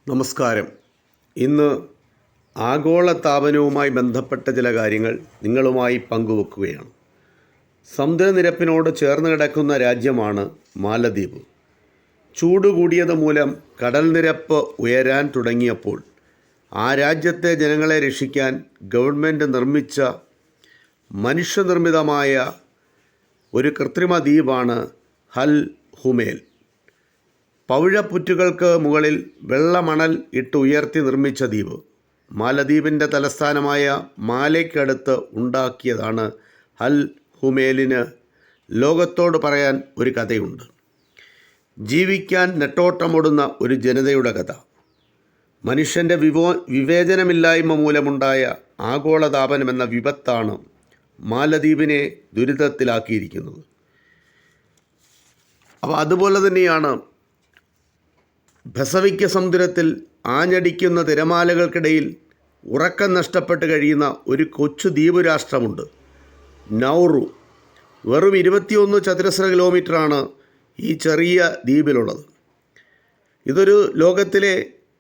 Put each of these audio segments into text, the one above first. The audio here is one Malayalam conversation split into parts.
നമസ്കാരം. ഇന്ന് ആഗോളതാപനവുമായി ബന്ധപ്പെട്ട ചില കാര്യങ്ങൾ നിങ്ങളുമായി പങ്കുവെക്കുകയാണ്. സമുദ്രനിരപ്പിനോട് ചേർന്ന് കിടക്കുന്ന രാജ്യമാണ് മാലദ്വീപ്. ചൂട് കൂടിയത് മൂലം കടൽ നിരപ്പ് ഉയരാൻ തുടങ്ങിയപ്പോൾ ആ രാജ്യത്തെ ജനങ്ങളെ രക്ഷിക്കാൻ ഗവൺമെൻറ് നിർമ്മിച്ച മനുഷ്യനിർമ്മിതമായ ഒരു കൃത്രിമ ദ്വീപാണ് ഹൽ ഹുമേൽ. പവിഴപ്പുറ്റുകൾക്ക് മുകളിൽ വെള്ളമണൽ ഇട്ട് ഉയർത്തി നിർമ്മിച്ച ദ്വീപ് മാലദ്വീപിൻ്റെ തലസ്ഥാനമായ മാലയ്ക്കടുത്ത് ഉണ്ടാക്കിയതാണ് ഹൽ ഹുമേലിന് ലോകത്തോട് പറയാൻ ഒരു കഥയുണ്ട്. ജീവിക്കാൻ നെട്ടോട്ടമോടുന്ന ഒരു ജനതയുടെ കഥ. മനുഷ്യൻ്റെ വിവേചനമില്ലായ്മ മൂലമുണ്ടായ ആഗോളതാപനമെന്ന വിപത്താണ് മാലദ്വീപിനെ ദുരിതത്തിലാക്കിയിരിക്കുന്നത്. അപ്പോൾ അതുപോലെ തന്നെയാണ് പസഫിക് സമുദ്രത്തിൽ ആഞ്ഞടിക്കുന്ന തിരമാലകൾക്കിടയിൽ ഉറക്കം നഷ്ടപ്പെട്ട് കഴിയുന്ന ഒരു കൊച്ചു ദ്വീപ് രാഷ്ട്രമുണ്ട്, നൗറു. വെറും 21 ചതുരശ്ര കിലോമീറ്ററാണ് ഈ ചെറിയ ദ്വീപിലുള്ളത്. ഇതൊരു ലോകത്തിലെ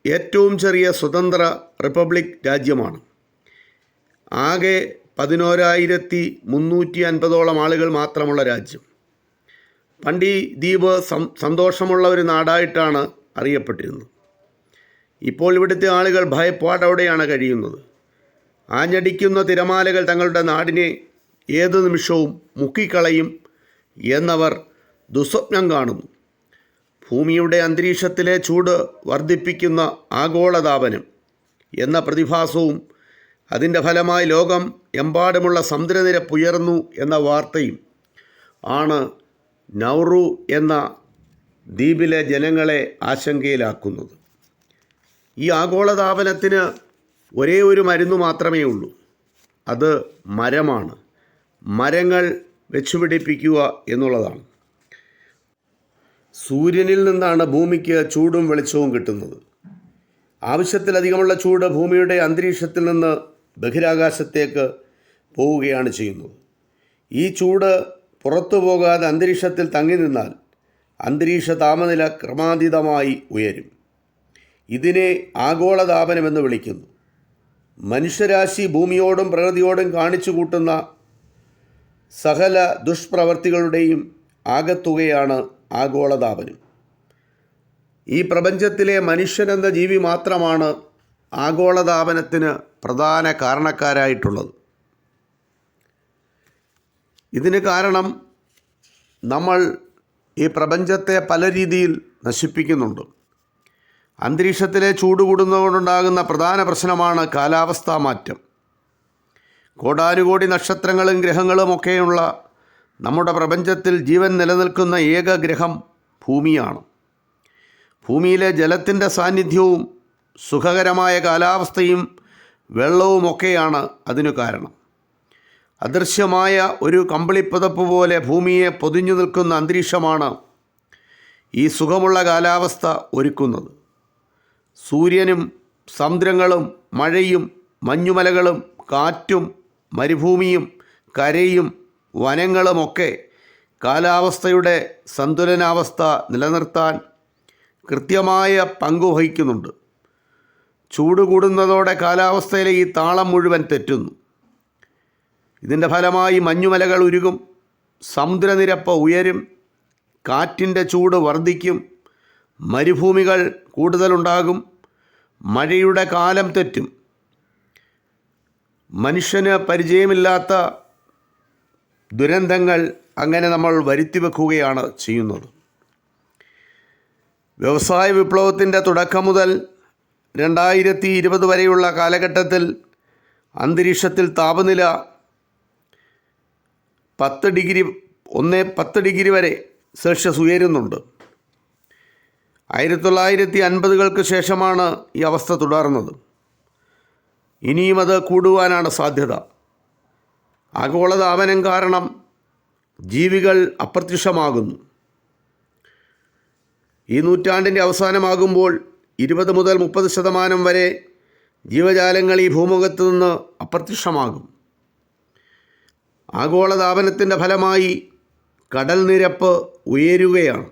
ഏറ്റവും ചെറിയ സ്വതന്ത്ര റിപ്പബ്ലിക് രാജ്യമാണ്. ആകെ 11,350 ആളുകൾ മാത്രമുള്ള രാജ്യം. പണ്ട് ഈ ദ്വീപ് സന്തോഷമുള്ള ഒരു നാടായിട്ടാണ് അറിയപ്പെട്ടിരുന്നത്. ഇപ്പോൾ ഇവിടുത്തെ ആളുകൾ ഭയപ്പാടോടെയാണ് കഴിയുന്നത്. ആഞ്ഞടിക്കുന്ന തിരമാലകൾ തങ്ങളുടെ നാടിനെ ഏതു നിമിഷവും മുക്കിക്കളയും എന്നവർ ദുസ്വപ്നം കാണുന്നു. ഭൂമിയുടെ അന്തരീക്ഷത്തിലെ ചൂട് വർദ്ധിപ്പിക്കുന്ന ആഗോളതാപനം എന്ന പ്രതിഭാസവും അതിൻ്റെ ഫലമായി ലോകം എമ്പാടുമുള്ള സമുദ്രനിരപ്പ് ഉയർന്നു എന്ന വാർത്തയും ആണ് നൗറു എന്ന ദ്വീപിലെ ജനങ്ങളെ ആശങ്കയിലാക്കുന്നത്. ഈ ആഗോളതാപനത്തിന് ഒരേ ഒരു മരുന്ന് മാത്രമേ ഉള്ളൂ. അത് മരമാണ്. മരങ്ങൾ വെച്ചുപിടിപ്പിക്കുക എന്നുള്ളതാണ്. സൂര്യനിൽ നിന്നാണ് ഭൂമിക്ക് ചൂടും വെളിച്ചവും കിട്ടുന്നത്. ആവശ്യത്തിലധികമുള്ള ചൂട് ഭൂമിയുടെ അന്തരീക്ഷത്തിൽ നിന്ന് ബഹിരാകാശത്തേക്ക് പോവുകയാണ് ചെയ്യുന്നത്. ഈ ചൂട് പുറത്തു പോകാതെ അന്തരീക്ഷത്തിൽ തങ്ങി നിന്നാൽ അന്തരീക്ഷ താപനില ക്രമാതീതമായി ഉയരും. ഇതിനെ ആഗോളതാപനമെന്ന് വിളിക്കുന്നു. മനുഷ്യരാശി ഭൂമിയോടും പ്രകൃതിയോടും കാണിച്ചു കൂട്ടുന്ന സകല ദുഷ്പ്രവർത്തികളുടെയും ആകത്തുകയാണ് ആഗോളതാപനം. ഈ പ്രപഞ്ചത്തിലെ മനുഷ്യനെന്ന ജീവി മാത്രമാണ് ആഗോളതാപനത്തിന് പ്രധാന കാരണക്കാരായിട്ടുള്ളത്. ഇതിന് കാരണം നമ്മൾ ഈ പ്രപഞ്ചത്തെ പല രീതിയിൽ നശിപ്പിക്കുന്നുണ്ട്. അന്തരീക്ഷത്തിലെ ചൂട് കൂടുന്നതുകൊണ്ടുണ്ടാകുന്ന പ്രധാന പ്രശ്നമാണ് കാലാവസ്ഥാ മാറ്റം. കോടാനുകോടി നക്ഷത്രങ്ങളും ഗ്രഹങ്ങളുമൊക്കെയുള്ള നമ്മുടെ പ്രപഞ്ചത്തിൽ ജീവൻ നിലനിൽക്കുന്ന ഏക ഗ്രഹം ഭൂമിയാണ്. ഭൂമിയിലെ ജലത്തിൻ്റെ സാന്നിധ്യവും സുഖകരമായ കാലാവസ്ഥയും വെള്ളവുമൊക്കെയാണ് അതിനു കാരണം. അദൃശ്യമായ ഒരു കമ്പിളിപ്പുതപ്പ് പോലെ ഭൂമിയെ പൊതിഞ്ഞു നിൽക്കുന്ന അന്തരീക്ഷമാണ് ഈ സുഖമുള്ള കാലാവസ്ഥ ഒരുക്കുന്നത്. സൂര്യനും സമുദ്രങ്ങളും മഴയും മഞ്ഞുമലകളും കാറ്റും മരുഭൂമിയും കരയും വനങ്ങളുമൊക്കെ കാലാവസ്ഥയുടെ സന്തുലനാവസ്ഥ നിലനിർത്താൻ കൃത്യമായ പങ്കുവഹിക്കുന്നുണ്ട്. ചൂട് കൂടുന്നതോടെ കാലാവസ്ഥയിലെ ഈ താളം മുഴുവൻ തെറ്റുന്നു. ഇതിൻ്റെ ഫലമായി മഞ്ഞുമലകൾ ഉരുകും, സമുദ്രനിരപ്പ് ഉയരും, കാറ്റിൻ്റെ ചൂട് വർദ്ധിക്കും, മരുഭൂമികൾ കൂടുതലുണ്ടാകും, മഴയുടെ കാലം തെറ്റും. മനുഷ്യന് പരിചയമില്ലാത്ത ദുരന്തങ്ങൾ അങ്ങനെ നമ്മൾ വരുത്തി വെക്കുകയാണ് ചെയ്യുന്നത്. വ്യവസായ വിപ്ലവത്തിൻ്റെ തുടക്കം മുതൽ 2020 വരെയുള്ള കാലഘട്ടത്തിൽ അന്തരീക്ഷത്തിൽ താപനില 10 ഡിഗ്രി വരെ സെൽഷ്യസ് ഉയരുന്നുണ്ട്. 1950-കൾക്ക് ശേഷമാണ് ഈ അവസ്ഥ തുടർന്നത്. ഇനിയും അത് കൂടുവാനാണ് സാധ്യത. ആഗോളതാപനം കാരണം ജീവികൾ അപ്രത്യക്ഷമാകുന്നു. ഈ നൂറ്റാണ്ടിൻ്റെ അവസാനമാകുമ്പോൾ 20 മുതൽ 30% വരെ ജീവജാലങ്ങൾ ഈ ഭൂമുഖത്ത് നിന്ന് അപ്രത്യക്ഷമാകും. ആഗോളതാപനത്തിൻ്റെ ഫലമായി കടൽ നിരപ്പ് ഉയരുകയാണ്.